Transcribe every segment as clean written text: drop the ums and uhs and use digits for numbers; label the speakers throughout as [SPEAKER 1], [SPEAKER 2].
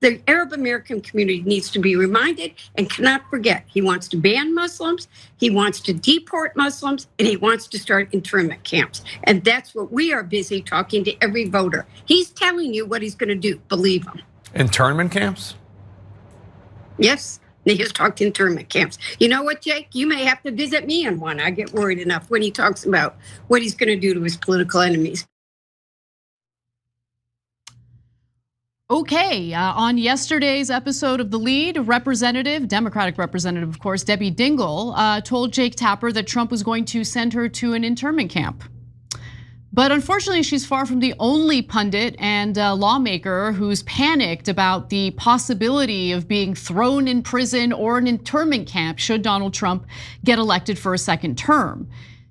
[SPEAKER 1] The Arab American community needs to be reminded and cannot forget. He wants to ban Muslims, he wants to deport Muslims, and he wants to start internment camps. And that's what we are busy talking to every voter. He's telling you what he's going to do. Believe him.
[SPEAKER 2] Internment camps?
[SPEAKER 1] Yes. He has talked internment camps. You know what, Jake? You may have to visit me in one. I get worried enough when he talks about what he's going to do to his political enemies.
[SPEAKER 3] Okay, on yesterday's episode of The Lead, Democratic representative, of course, Debbie Dingell, told Jake Tapper that Trump was going to send her to an internment camp. But unfortunately, she's far from the only pundit and lawmaker who's panicked about the possibility of being thrown in prison or an internment camp should Donald Trump get elected for a second term.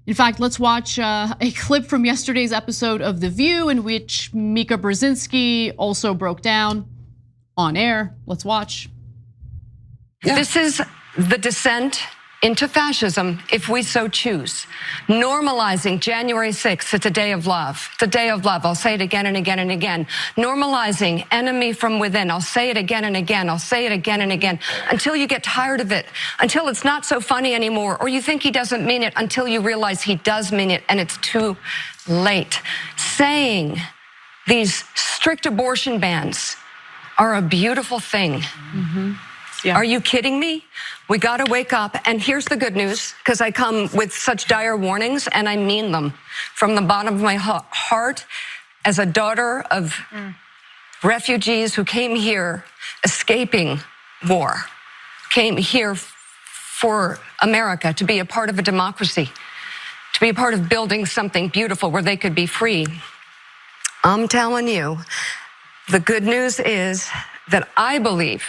[SPEAKER 3] In fact, let's watch a clip from yesterday's episode of The View in which Mika Brzezinski also broke down on air. Let's watch.
[SPEAKER 4] Yeah. This is the descent into fascism, if we so choose. Normalizing January 6th, it's a day of love. It's a day of love. I'll say it again and again and again. Normalizing enemy from within. I'll say it again and again. I'll say it again and again until you get tired of it, until it's not so funny anymore, or you think he doesn't mean it until you realize he does mean it and it's too late. Saying these strict abortion bans are a beautiful thing. Mm-hmm. Yeah. Are you kidding me? We got to wake up. And here's the good news, because I come with such dire warnings, and I mean them from the bottom of my heart as a daughter of refugees who came here escaping war, came here for America to be a part of a democracy, to be a part of building something beautiful where they could be free. I'm telling you, the good news is that I believe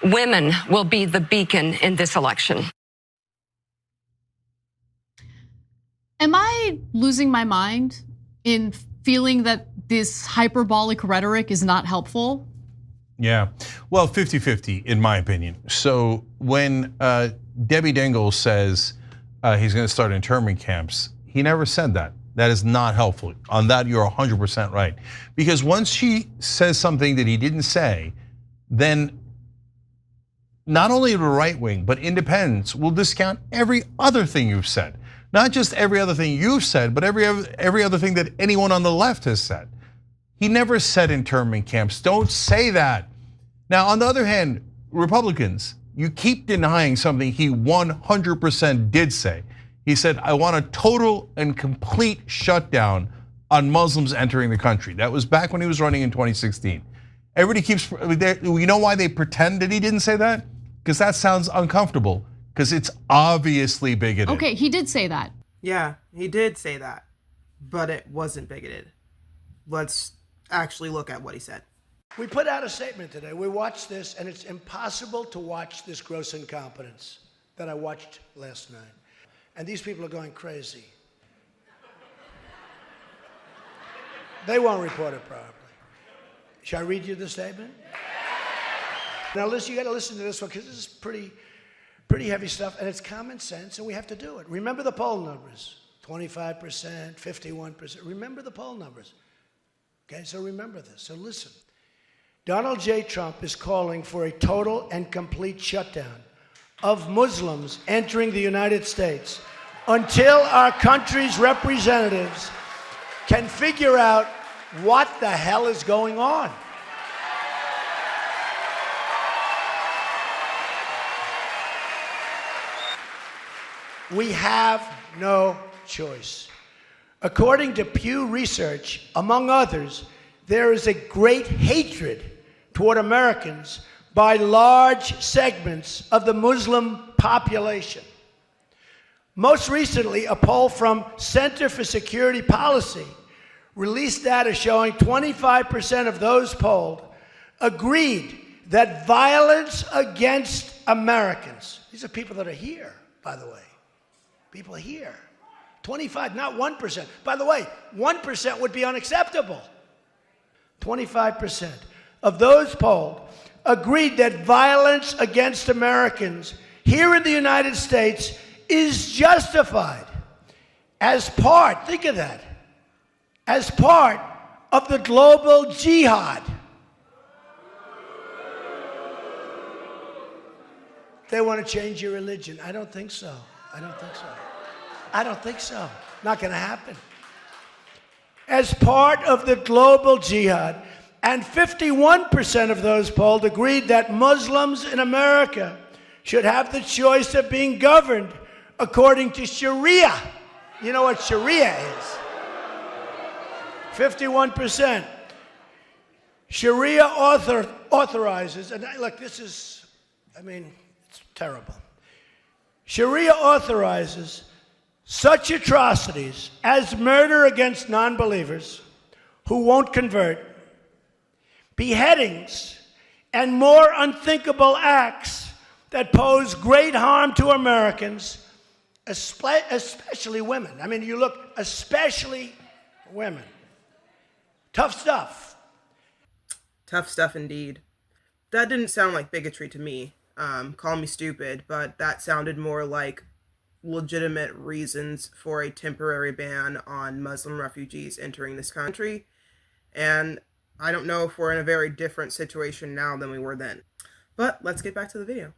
[SPEAKER 4] women will be the beacon in this election.
[SPEAKER 3] Am I losing my mind in feeling that this hyperbolic rhetoric is not helpful?
[SPEAKER 5] Yeah, well, 50-50 in my opinion. So when Debbie Dingell says he's gonna start internment camps, he never said that. That is not helpful. On that, you're 100% right. Because once she says something that he didn't say, then not only the right wing, but independents will discount every other thing you've said. Not just every other thing you've said, but every other thing that anyone on the left has said. He never said internment camps. Don't say that. Now, on the other hand, Republicans, you keep denying something he 100% did say. He said, I want a total and complete shutdown on Muslims entering the country. That was back when he was running in 2016. Everybody keeps, you know why they pretend that he didn't say that? Because that sounds uncomfortable, because it's obviously bigoted.
[SPEAKER 3] Okay, he did say that.
[SPEAKER 6] Yeah, he did say that, but it wasn't bigoted. Let's actually look at what he said.
[SPEAKER 7] We put out a statement today. We watched this, and it's impossible to watch this gross incompetence that I watched last night. And these people are going crazy. They won't report it properly. Shall I read you the statement? Now listen, you got to listen to this one, because this is pretty heavy stuff, and it's common sense, and we have to do it. Remember the poll numbers: 25%, 51%. Remember the poll numbers. Okay, so remember this. So listen. Donald J. Trump is calling for a total and complete shutdown of Muslims entering the United States until our country's representatives can figure out what the hell is going on. We have no choice. According to Pew Research, among others, there is a great hatred toward Americans by large segments of the Muslim population. Most recently, a poll from Center for Security Policy released data showing 25% of those polled agreed that violence against Americans, these are people that are here, by the way, people here, 25, not 1%. By the way, 1% would be unacceptable. 25% of those polled agreed that violence against Americans here in the United States is justified as part, think of that, as part of the global jihad. they want to change your religion. I don't think so. I don't think so. I don't think so. Not going to happen. As part of the global jihad, and 51% of those polled agreed that Muslims in America should have the choice of being governed according to Sharia. You know what Sharia is? 51%. Sharia authorizes, and look, this is, it's terrible. Sharia authorizes such atrocities as murder against non-believers who won't convert, beheadings, and more unthinkable acts that pose great harm to Americans, especially women. You look, especially women. Tough stuff.
[SPEAKER 6] Tough stuff indeed. That didn't sound like bigotry to me. Call me stupid, but that sounded more like legitimate reasons for a temporary ban on Muslim refugees entering this country. And I don't know if we're in a very different situation now than we were then. But let's get back to the video.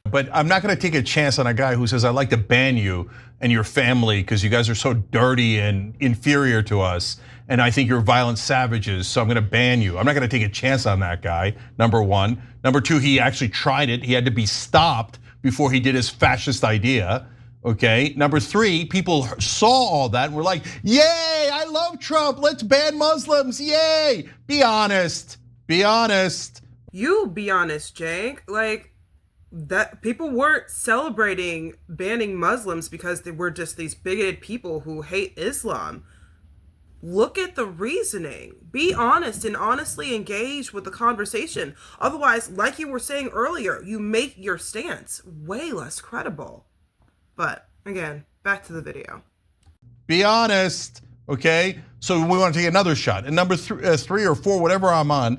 [SPEAKER 5] But I'm not going to take a chance on a guy who says, I'd like to ban you and your family because you guys are so dirty and inferior to us. And I think you're violent savages, so I'm going to ban you. I'm not going to take a chance on that guy, number one. Number two, he actually tried it. He had to be stopped before he did his fascist idea, okay? Number three, people saw all that and were like, yay, I love Trump. Let's ban Muslims, yay. Be honest, be honest.
[SPEAKER 6] You be honest, Jank. Like, that people weren't celebrating banning Muslims because they were just these bigoted people who hate Islam. Look at the reasoning. Be honest and honestly engage with the conversation. Otherwise, like you were saying earlier, you make your stance way less credible. But again, back to the video.
[SPEAKER 5] Be honest, okay? So we want to take another shot. And number three or four, whatever I'm on,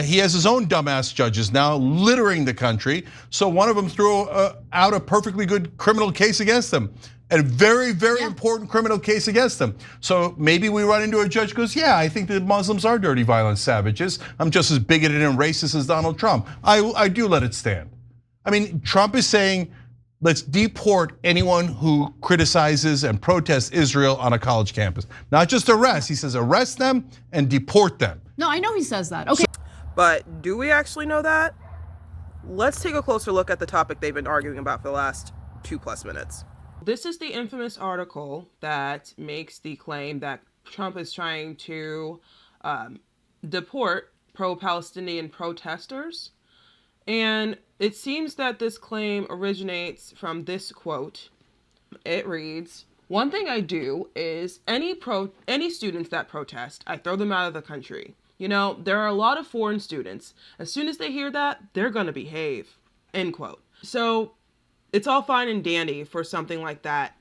[SPEAKER 5] he has his own dumbass judges now littering the country. So one of them threw out a perfectly good criminal case against him. A very, very important criminal case against them. So maybe we run into a judge who goes, yeah, I think that Muslims are dirty, violent savages. I'm just as bigoted and racist as Donald Trump. I do let it stand. Trump is saying, let's deport anyone who criticizes and protests Israel on a college campus. Not just arrest, he says arrest them and deport them.
[SPEAKER 3] No, I know he says that, okay.
[SPEAKER 6] But do we actually know that? Let's take a closer look at the topic they've been arguing about for the last 2+ minutes. This is the infamous article that makes the claim that Trump is trying to deport pro-Palestinian protesters. And it seems that this claim originates from this quote. It reads, "One thing I do is any students that protest, I throw them out of the country. You know, there are a lot of foreign students. As soon as they hear that, they're going to behave." End quote. So it's all fine and dandy for something like that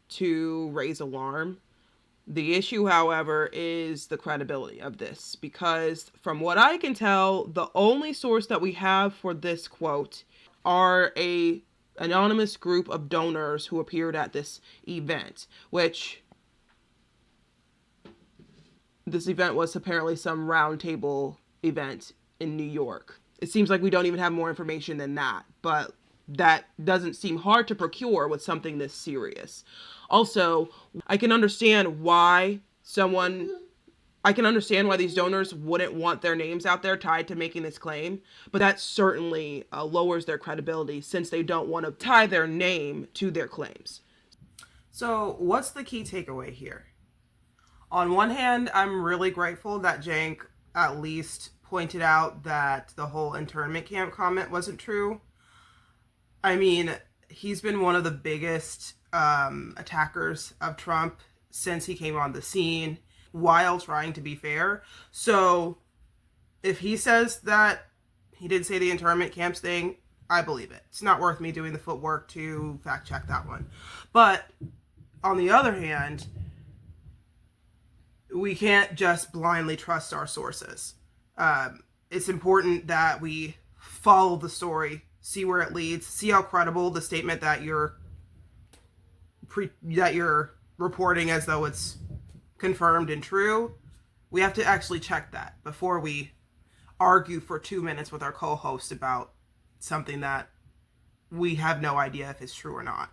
[SPEAKER 6] to raise alarm. The issue, however, is the credibility of this, because from what I can tell, the only source that we have for this quote are an anonymous group of donors who appeared at this event, which this event was apparently some roundtable event in New York. It seems like we don't even have more information than that, but that doesn't seem hard to procure with something this serious. Also, I can understand why these donors wouldn't want their names out there tied to making this claim, but that certainly lowers their credibility since they don't want to tie their name to their claims. So what's the key takeaway here? On one hand, I'm really grateful that Jank at least pointed out that the whole internment camp comment wasn't true. He's been one of the biggest attackers of Trump since he came on the scene while trying to be fair. So if he says that he didn't say the internment camps thing, I believe it. It's not worth me doing the footwork to fact check that one. But on the other hand, we can't just blindly trust our sources. It's important that we follow the story, see where it leads, see how credible the statement that you're reporting as though it's confirmed and true. We have to actually check that before we argue for 2 minutes with our co-host about something that we have no idea if it's true or not.